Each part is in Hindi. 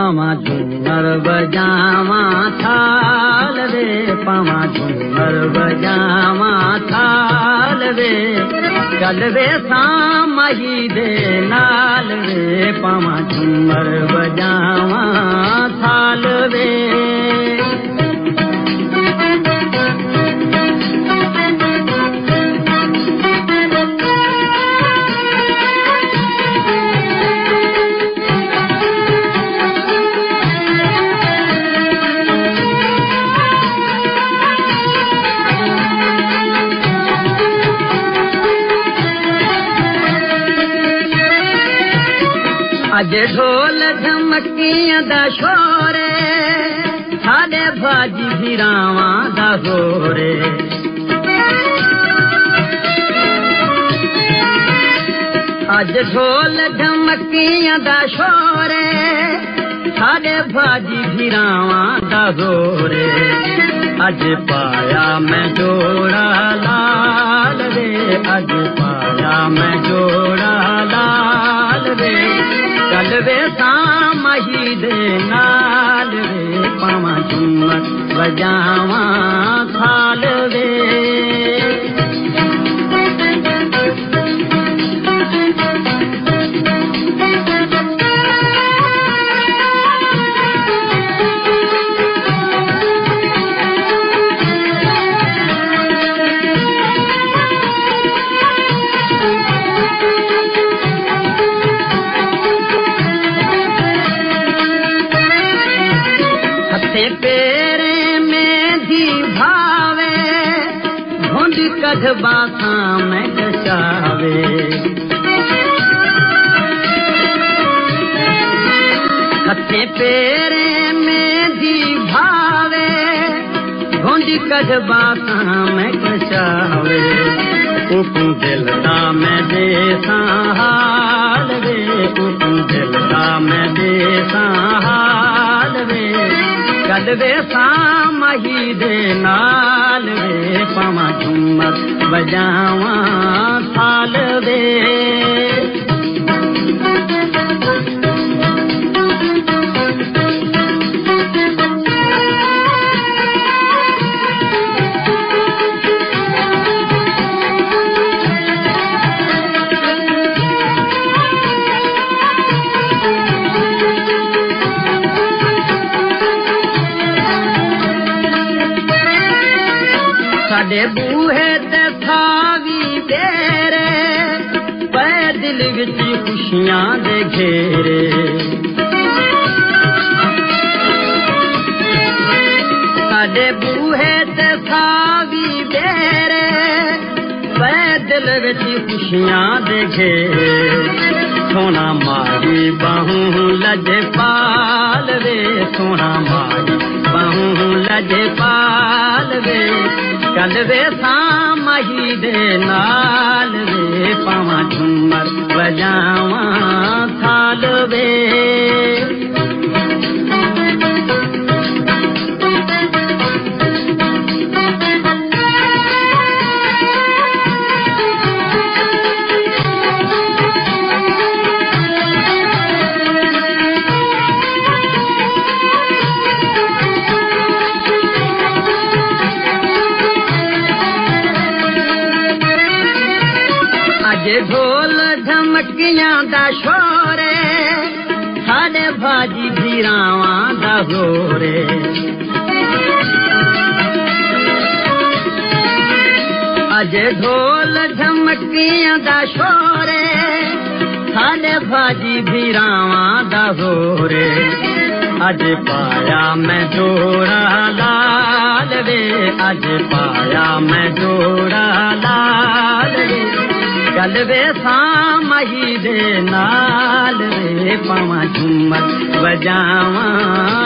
पावा झूमर बजावा थाल रे, पावा झूमर बजावा थाल रे, चल वे शाम ही दे नाल रे, पावा झूमर बजावा थाल रे। अज ढोल झमकियां दा शोरे, साडे भाजी भिरावां दा होरे, अज ढोल झमकियां दा शोरे, साडे भाजी भिरावां दा होरे, अज पाया मैं जोड़ा लाल रे, अज पाया मैं जोड़ा लाल रे, चल वे शाम ही दे नाल रे, पावा झूमर बजावा थाल रे। पेरे में धी भावे, भुंड कढ़बा में कचावे, हथे पेरे में धी भावे, भुंड कढ़बा में कचावे, उपू दिलदा में देसा हाल रे, उपू दिलदा में देसा हाल रे, चल वे शाम ही दे नाल रे, पावा झूमर बजावा थाल रे। साडे बूहे ते थावी तेरे, पै दिल विच खुशियां दे घेरे, साडे बूहे ते थावी तेरे, पै दिल विच खुशियां दे घेरे, सोना मारी बाहूं लजे पाल रे, सोना मारी बाहूं लजे पाल रे, चल वे शाम ही दे नाल रे, पावा झूमर बजावा थाल वे। ढोल झमकियां दा शोरे, साडे भाजी भिरावां दा होरे, अज ढोल झमकियां दा शोरे, साडे भाजी भिरावां दा होरे, अज पाया मैं जोड़ा लाल रे, अज पाया मैं जोड़ा लाल रे, चल वे शाम ही दे नाल रे, पावा झूमर बजावा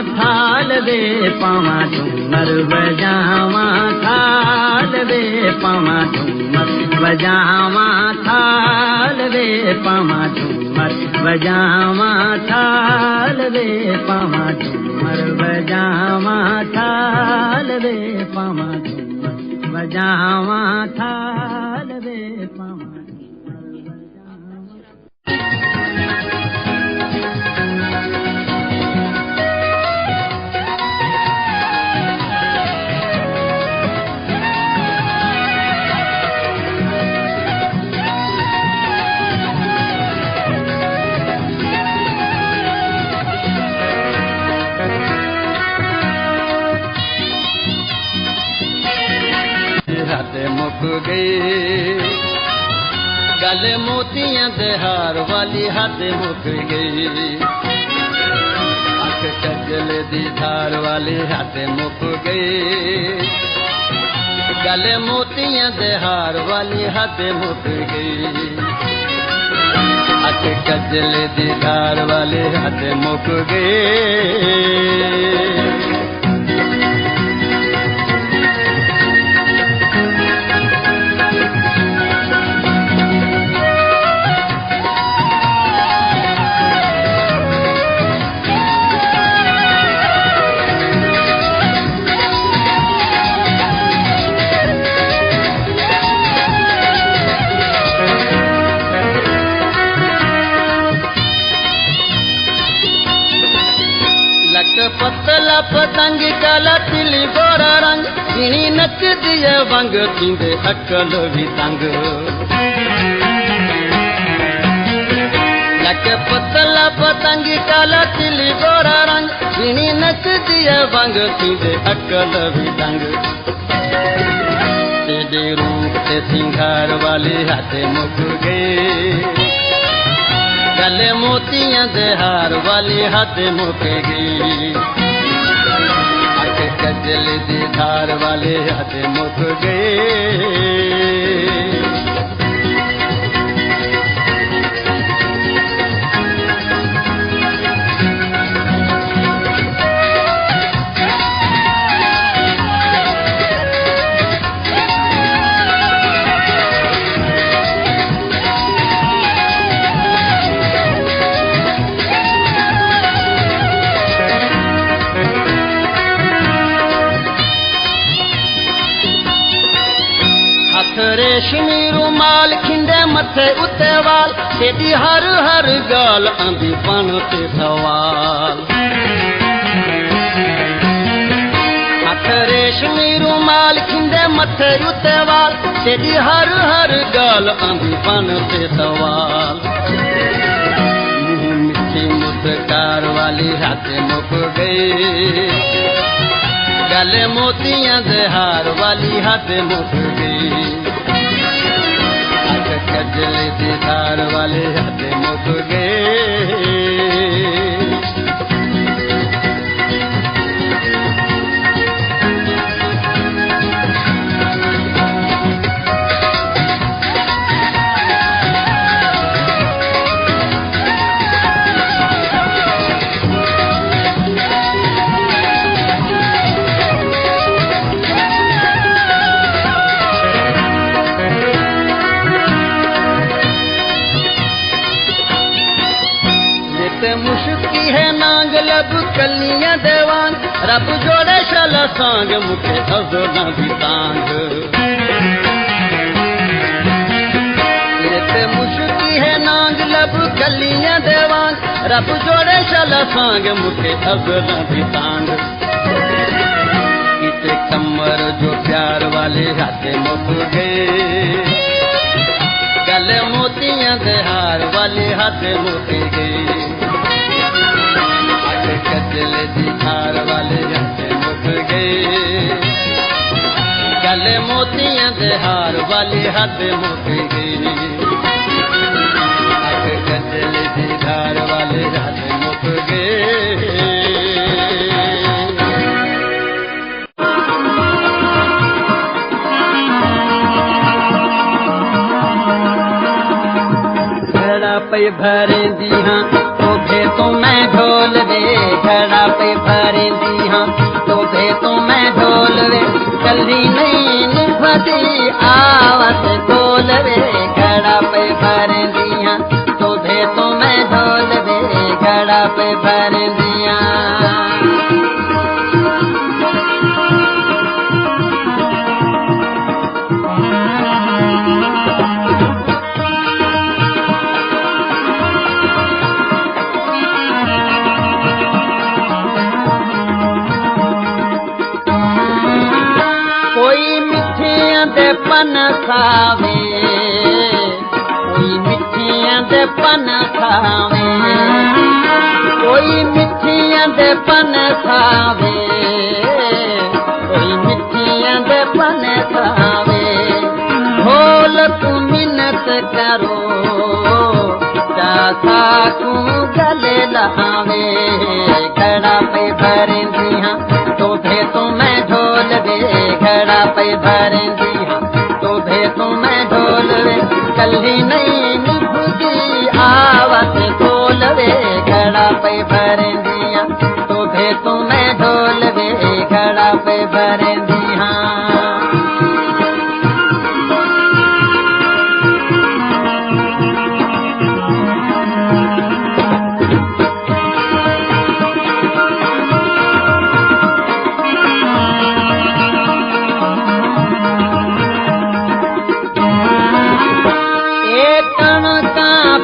थाल रे, पावा झूमर बजावा थाल रे, पावा झूमर बजावा थाल रे, पावा झूमर बजावा थाल रे, पावा झूमर बजावा थाल रे, पावा झूमर बजावा थाल रे, पावा गई, गल मोतियां दे हार वाली हद मुक गई, अख कजल दी धार वाली हद मुक गई, गल मोतियां दे हार वाली हद मुक गई, अख कजल दी धार वाली हद मुक गई। पतला पतंग काला तिली गोरा रंग, गिणी नच दिए वंग थींदे अकल भी तंग, लक पतला पतंग काला तिली गोरा रंग, गिणी नच दिए वंग थींदे अकल भी तंग, तेरे रूप ते सिंगार वाले हाथ मुक गए, गले मोतियां दे हार वाली हद मुक गई, अख कजल दी धार वाली हद मुक गई। रेशमी रुमाल खिंडे मथे उते वाल, तेरी हर हर गाल आंदी पन ते सवाल, हथ रेशमी रुमाल खिंडे मथे उते वाल, तेरी हर हर गाल आंदी पन ते सवाल, मुंह मिठी मुस्कार वाली हाथ मुक गई, गले मोतियां दे हार वाली हद मुक गई, कजल दी धार वाले हद मुक गए। मुश्की है नांग लब कलियां देवान, रब जोड़े शल सांग मुखे अज़ोना दी तांग, लेते मुश्की है नांग लब कलियां देवान, रब जोड़े शल सांग मुखे अज़ोना दी तांग, किते कमर जो प्यार वाले हाथ मुक गए, गले मोतियां दे हार वाले हाथ मुक गए, कजल दी धार वाले हद मुक गए, गले मोतियां दे हार वाले हद मुक गई, कजल दी धार वाले हद मुक गए। घड़ा पे भरे दी हाँ तो मैं ढोल वे, घड़ा पे भरे दी हाँ तो मैं ढोल वे, कली नहीं निभती आवत ढोल वे, घड़ा पे भरे दी हाँ तो मैं ढोल वे, घड़ा पे भरे दी हाँ। पन खावे, कोई मिठियां दे पन खावे, कोई मिठियां दे पन खावे, कोई मिठियां दे पन खावे, लावे घड़ा पे भरेंदी हां तोखे तो मैं ढोल वे घड़ा पे भरेंदी हां तोखे तो मैं ढोल वे कल्ली नहीं निभुदी आवाज़ खोल वे घड़ा पे भरेंदी हां तोखे तो मैं ढोल वे घड़ा पे भरेंदी हां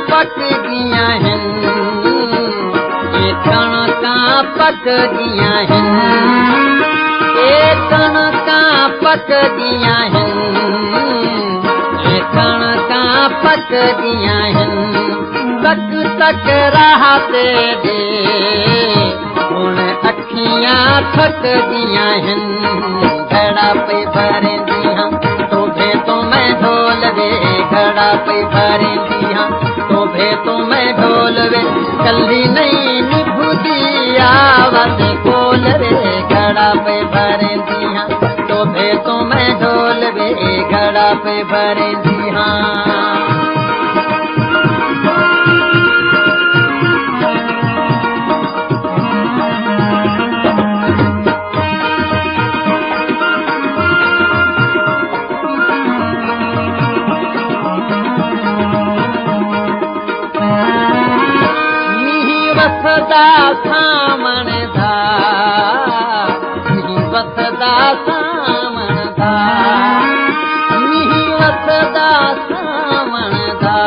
पक गया है ये कणका पक गया है ये कणका पक गया है ये कणका पक गया है तक तक रहते दे हुण अखियां थक गया है घड़ा पे भरेंदी हां तोखे तो मैं ढोल वे घड़ा पे भरेंदी हां तोखे तो मैं ढोल वे कल्ली नहीं निभुदी आवाज़ खोल वे घड़ा पे भरेंदी हां तोखे तो मैं ढोल वे घड़ा पे भरेंदी हां वसदा सामण दा वसदा सामण दा वसदा सामण दा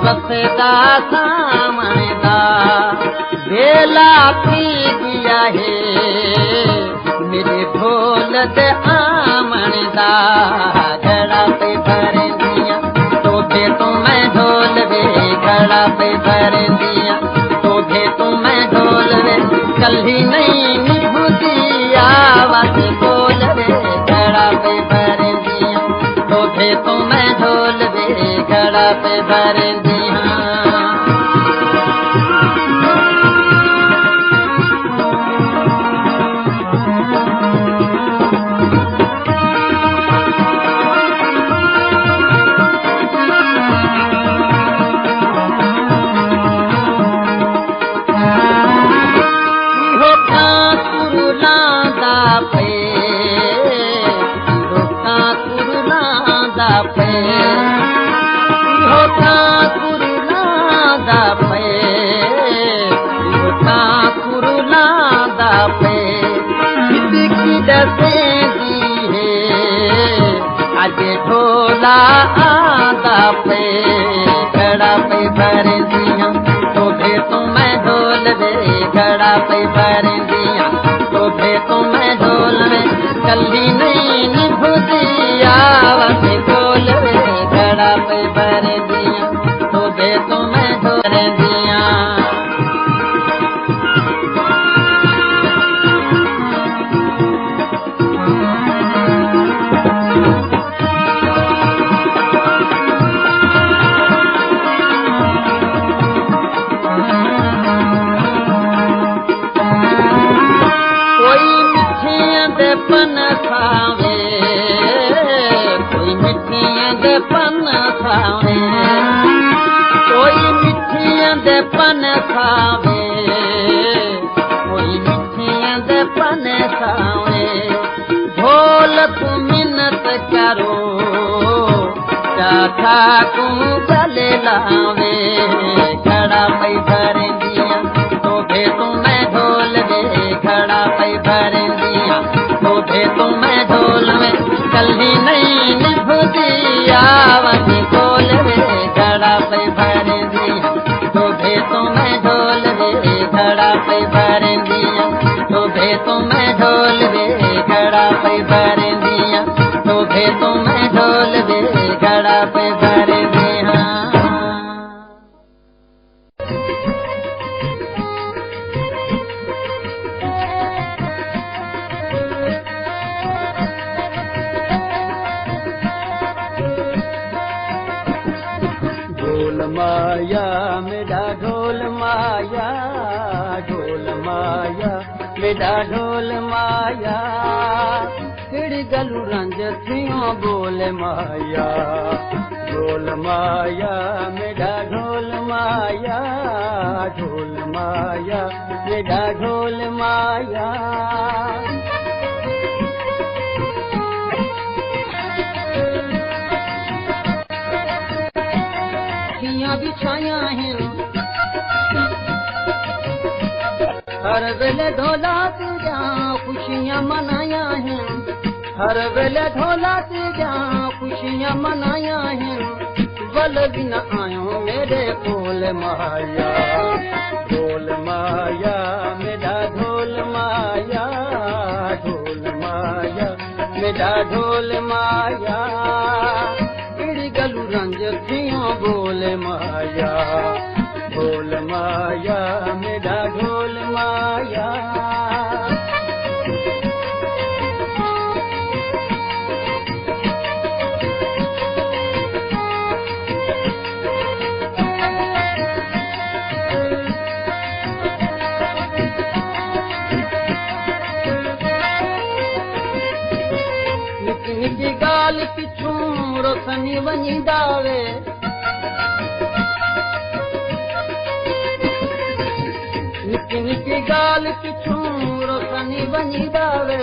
वसदा सामण दा बेला पी दिया है मेरे ढोल दे आमण दा घड़ा पे भरेंदी हां तोखे तो मैं ढोल वे घड़ा पे भरेंदी हां तोखे तो मैं ढोल वे कल्ली नहीं निभुदी आवाज़ खोल वे घड़ा पे भरेंदी हां तोखे तो मैं ढोल वे घड़ा पे भरेंदी हां ढोला आदा पे घड़ा पे भरेंदी हां तोखे तो मैं ढोल वे घड़ा पे भरेंदी हां तोखे तो मैं ढोल वे कल्ली नहीं निभुदी आवाज़ खोल वे घड़ा पे भरेंदी हां तोखे तो मैं ढोलेंदी हां पन खावे कोई मिठियां दे पन खावे कोई मिठियां दे पन खावे कोई मिठियां दे पन खावे ढोल को मिन्नत करो चाथा को गले लावे घड़ा पे भरेंदी हां तोखे तो मैं ढोल वे घड़ा पे भरेंदी हां तोखे तो मैं ढोल वे कल्ली नहीं निभुदी आवाज़ खोल वे घड़ा पे भरेंदी हां तोखे तो मैं ढोल वे घड़ा पे भरेंदी हां तोखे तो मैं ढोल वे घड़ा पे भरेंदी हां तोखे तो मैं ढोल वे घड़ा पे भरेंदी हां माया मेरा ढोल माया ढोल माया मेरा ढोल माया किड़ी गलू रंज थियो बोल माया ढोल माया मेरा ढोल माया ढोल माया मेरा ढोल माया बिछाया हैं हर वेले ढोला तेरा खुशियाँ मनाया हैं हर वेले ढोला तेरा खुशियाँ मनाया हैं बल दिन आयो मेरे ढोल माया ढोल माया मेरा ढोल माया ढोल माया मेरा ढोल माया गलू रंज थियो बोल माया ढोल माया मेरा ढोल माया निकी निकी गाल पिछू रोशनी वनी दावे निकी निकी गाल पिछू रोशनी वनी दावे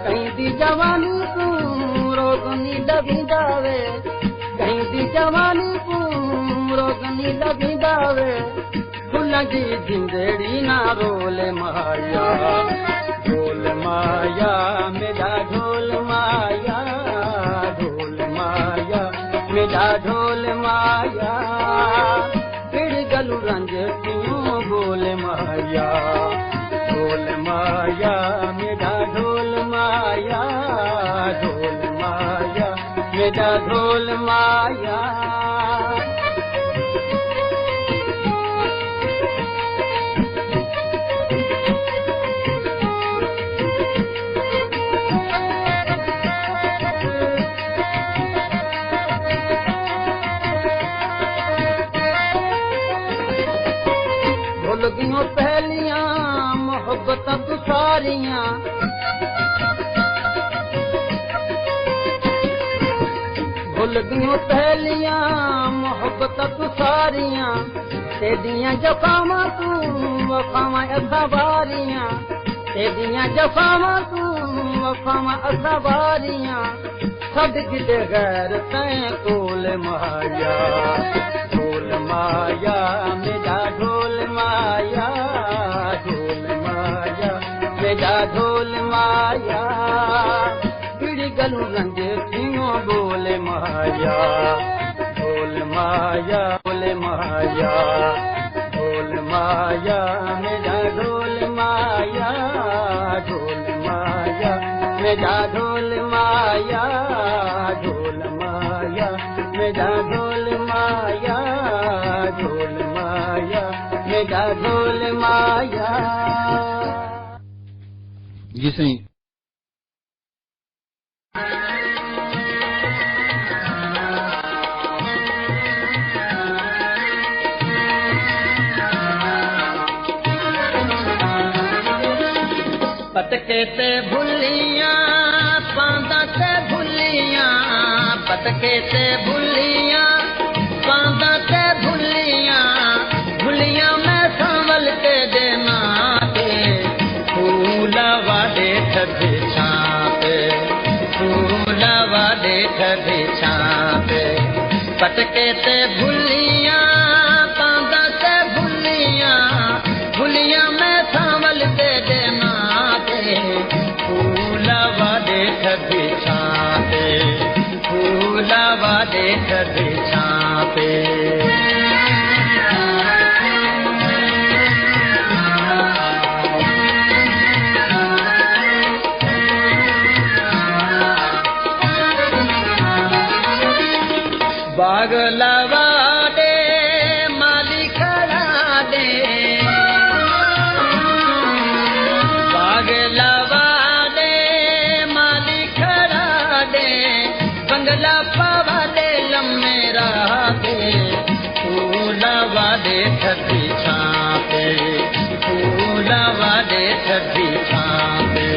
कहीं दी जवानी तू रोशनी लगी दावे कहीं दी जवानी तू रोशनी लगी दावे फुल जी जिंदड़ी ना रोल माया ढोल माया मेरा ढोल माया मेरा ढोल माया फिर गलू रंज क्यों बोल माया ढोल माया मेरा ढोल माया ढोल माया मेरा ढोल माया लगियों पहलियां मोहब्बत तू सारियां भुल गयो पहलियां मोहब्बत तू सारियां तेदियां जफावां तू वफावां अखबारियां तेदियां जफावां तू वफावां अखबारियां छड़ किते गैर तैं कोल माया ढोल माया मेरा ढोल माया ढोल माया मेरा ढोल माया पीड़ी गलू रंज थियो बोल माया ढोल माया बोल माया ढोल माया मेरा ढोल माया ढोल माया मेरा ढोल माया ढोल माया मेरा ढोल माया ढोल माया मेरा ढोल माया जी सही पटके ते भुलियां पांदा ते भुलियां पटके ते भुलियां पांदा ते भुलियां भुलियां मैं संभल के देना ते फूला वादे ठबे छापे फूला वादे ठबे छापे पटके ते भुलियां पांदा ते भुलियां भुलियां मैं संभल के देना फूला वादे ठबे छापे फूला वादे ठबे छापे बागला ठठी छापे।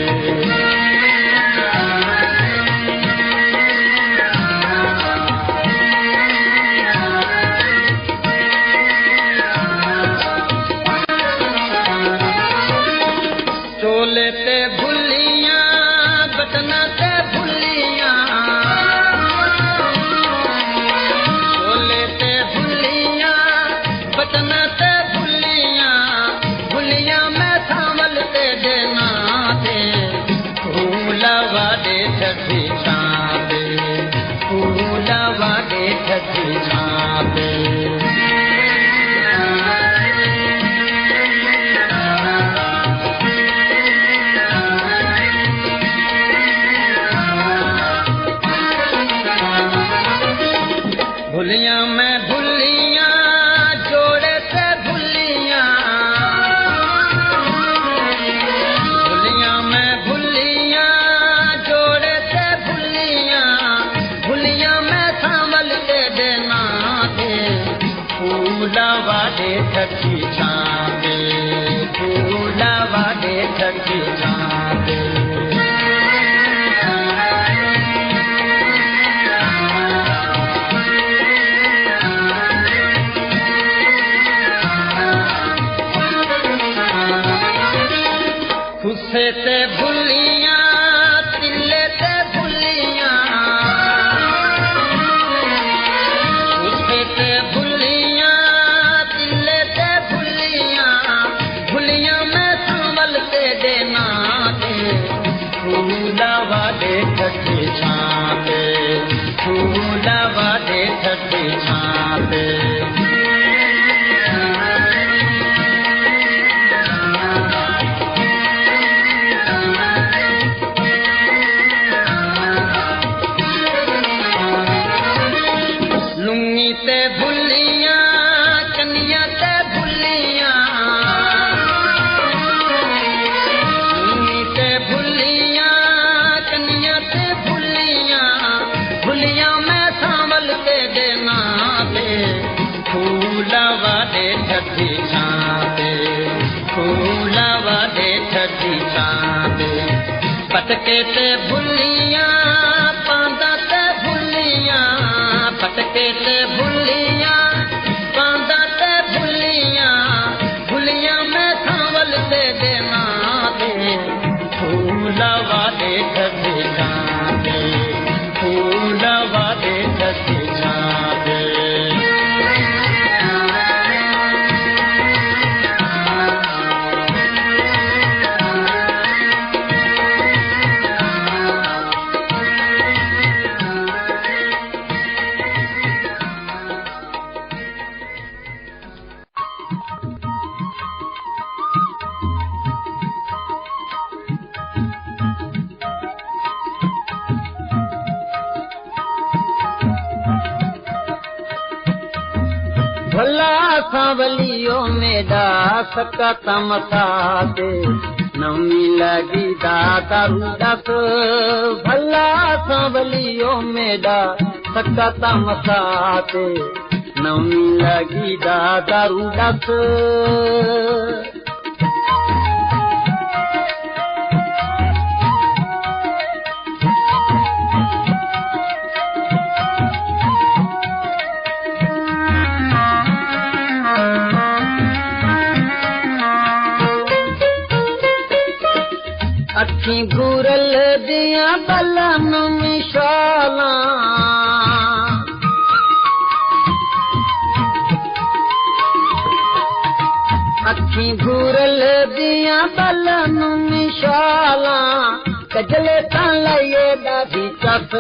चोले ते भुलियां बटना ते भुलियां, चोले ते भुलियां बटना ते भुलियां, भुलियां मैं सांवल ते देना दे, फूला वादे ठठी छापे, फूला वादे ठठी छापे। भुलियां मैं भुलियां जोड़े से भुलियां, भुलियां मैं भुलियां जोड़े से भुलियां, भुलियां मैं सांवल ते देना दे, फूला वादे ठठी छापे, फूला वादे ठठी छापे। खुसे ते भुलियां तिले ते भुलियां, खुसे ते भुलियां तिले ते भुलियां, भुलियां मैं सांवल ते देना दे, फूला वादे ठठी छापे, फूला वादे ठठी छापे। लुंगी ते भुलियां कनिया ते भुलियां, लुंगी ते भुलियां कनिया ते भुलियां, भुलियां मैं सांवल ते देना दे, फूला वादे ठठी छापे, फूला वादे ठठी छापे। पटके ते भुलियां पांदा ते भुलियां, पटके ते भुलियां पांदा ते भुलियां, भुलियां मैं सांवल ते देना दे, फूला वादे ठठी छापे, फूला वादे ठठी छापे। भला सांवलियो मेरा सकत मसाते, नमी लगी दारू दस, भला सांवलियो मेरा सकत मसाते, नमी लगी दारू दस। अखी घूरल दिया बलन मिशाला, अखी घूरल दिया बलन मिशाला, कजले तां लाइए ॾाढी चस,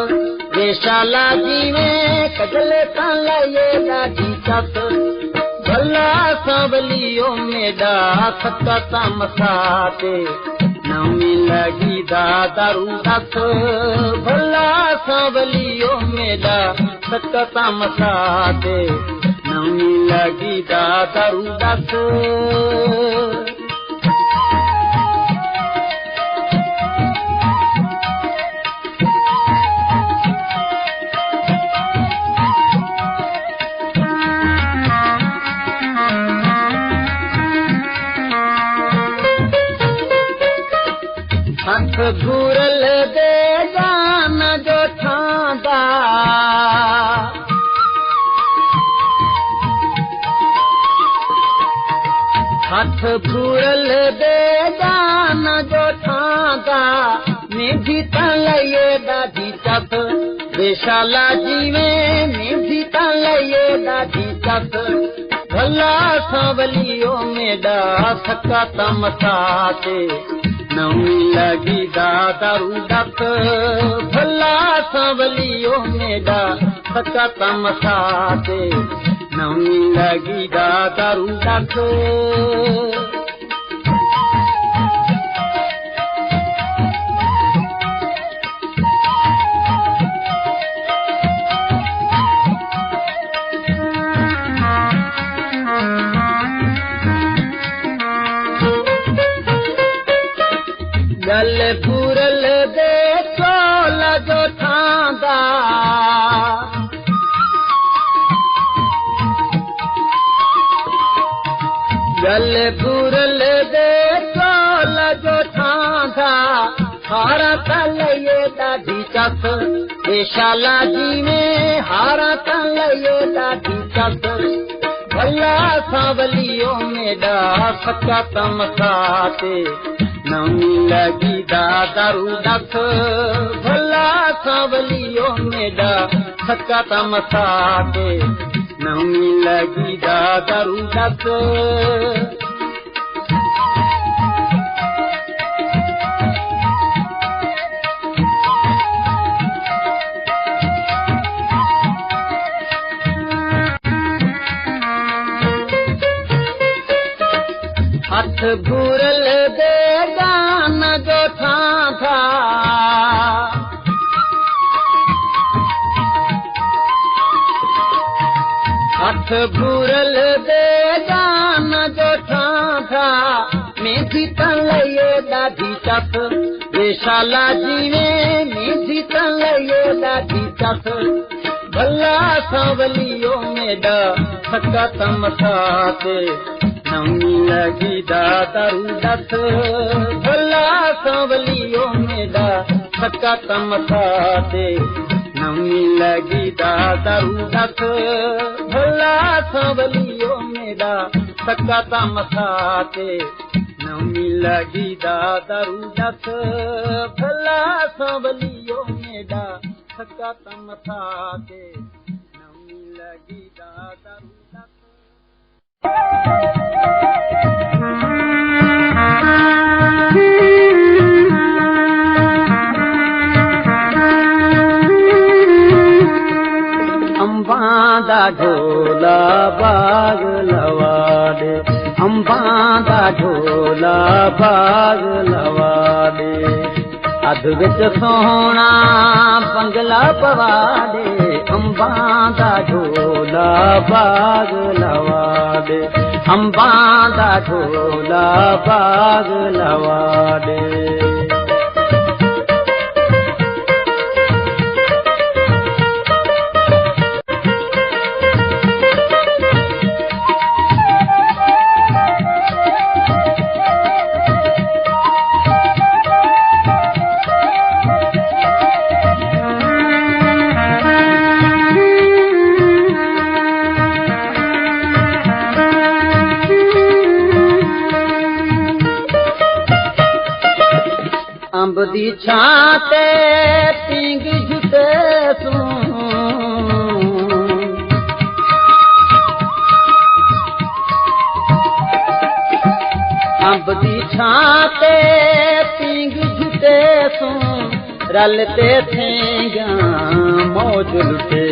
वेशाला जीवे कजले तां लाइए ॾाढी चस। भला सांवलियो मेरा सकत मसाते, नमी लगी दारू दस, भला सांवलियो मेरा सकत मसाते, नमी लगी दारू दस। हथ घूरल दे जान जो ठांदा हथ घूरल दे जान जो ठांदा मेंढी तलये ॾाढी चप वेशाला जीवे मेंढी तलये ॾाढी चप भला सांवलियो मेडा सका तमसाते नवी लगी दारू डक भला सांवलियो मेडा सका तमसाते नवी लगी दारू डक गल घूरल दे चोल जो ठांदा गल घूरल दे चोल जो ठांदा हारा तलये ॾाढी चक वेशाला जी में हारा तलये ॾाढी चक भला सांवलियो मेडा सका तमसाते नवी लगी दारू डक भला सांवलियो मेडा सका तमसाते नवी लगी दारू डक हथ घूरल दे जान जो ठांदा हथ घूरल दे जान जो ठांदा मेंढी तलये ॾाढी चप वेशाला जीवे मेंढी तलये ॾाढी चप भला सांवलियो मेडा सका तमसाते नवी लगी दारू डक भला सांवलियो मेडा सका तमसाते नवी लगी दारू डक भला सांवलियो मेडा सका तमसाते नवी लगी दारू डक भला सांवलियो मेडा सका तमसाते नवी लगी दारू डक अंबा दा ढोला बाग लवा दे अंबा दा ढोला बाग लवा दे अध विच सोहना पंगला पवा दे अंबा दा ढोला बाग लवा दे अंबा दा ढोला बाग लवा दे अंब दी छाते पींग जुटे सू अंब दी छाते पींग जुटे सू रलते थेगा मौज लुटे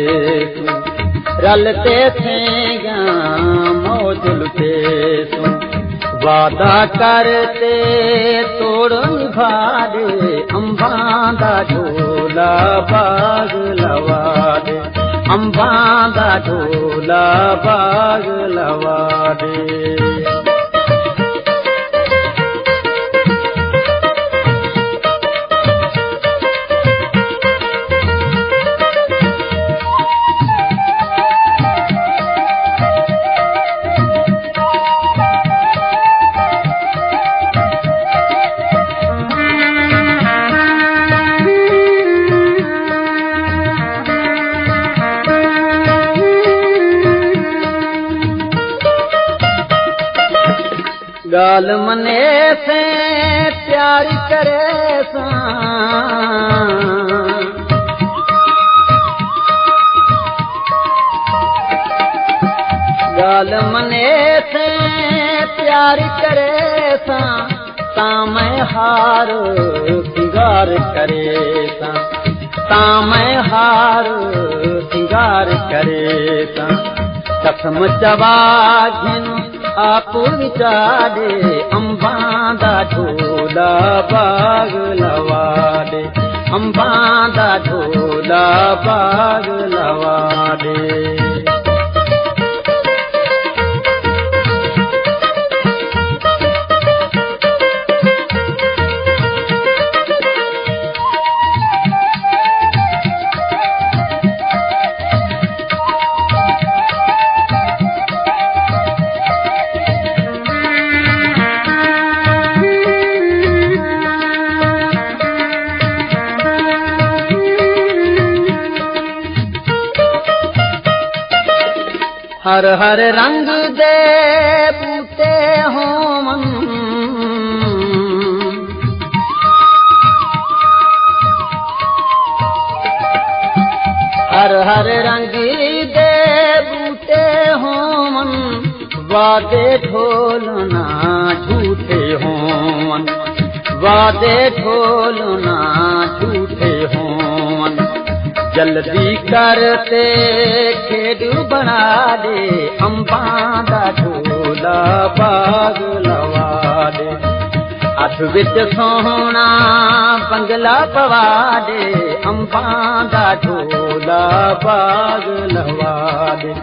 सू रलते थेगा मौज लुटे सू वादा करते तोड़ निभा दे अंबा दा ढोला बाग लवा दे अंबा दा ढोला बाग लवा दे गाल मने से प्यार करे सा गाल मने से प्यार करे सा तामै हार सिंगार करे सा तामै हार सिंगार करे सा कसम चवा घिन आप विचारे अंबां दा ढोला बाग लवा दे अंबां दा ढोला बाग लवा दे हर हर रंग दे बूटे होवन हर हर रंग दे बूटे होवन वादे ढोलना झूठे होवन वादे ढोलना झूठे होवन जल्दी करते खेड बना दे अंबां दा ढोला बाग लवा दे अठ विच सोहना बंगला पवा दे अंबां दा ढोला बाग लवा दे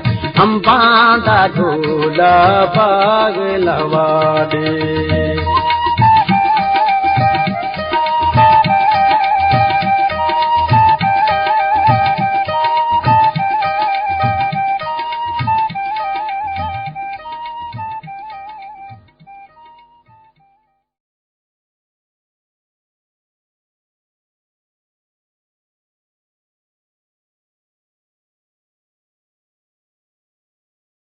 अंबां दा ढोला बाग लवा दे।